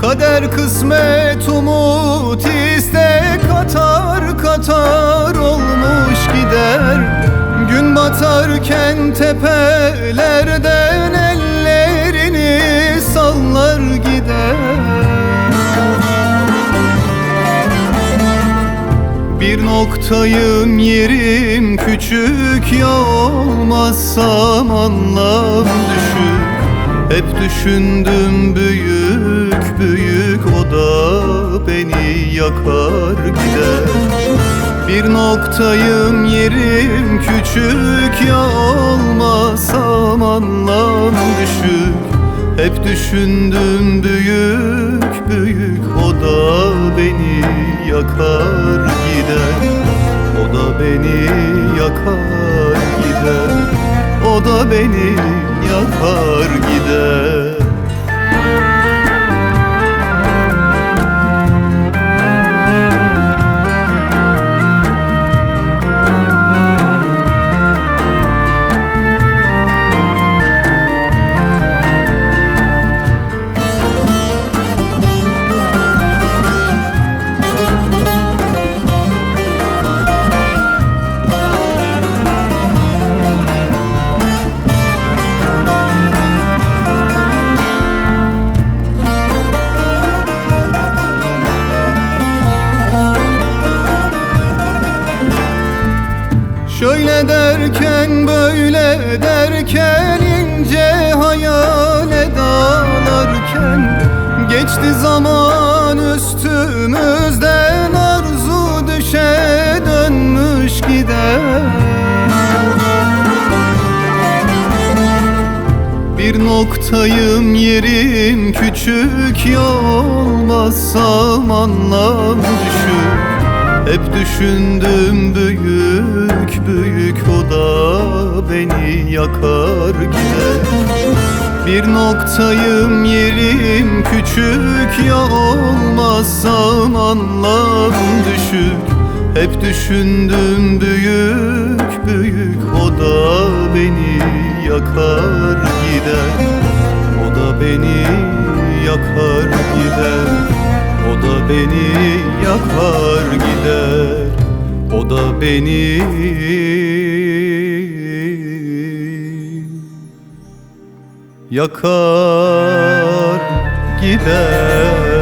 Kader kısmet umut istek katar katar olmuş gider. Gün batarken tepelerden ellerini sallar gider. Bir noktayım yerim küçük, ya olmazsam anlam düşük. Hep düşündüm büyük büyük, o da beni yakar gider. Bir noktayım yerim küçük, ya olmazsam anlam düşük. Hep düşündüm büyük büyük, o da beni yakar gider. O da beni yakar gider. O da beni yakar gider. Şöyle derken böyle derken ince hayale dalarken geçti zaman üstümüzden, arzu düşe dönmüş gider. Bir noktayım yerim küçük, ya olmazsam anlam düşük. Hep düşündüm büyük büyük, o da beni yakar gider. Bir noktayım yerim küçük, ya olmazsam anlam düşük. Hep düşündüm büyük büyük, o da beni yakar gider. O da beni yakar gider. O da beni yakar gider. O da beni yakar gider.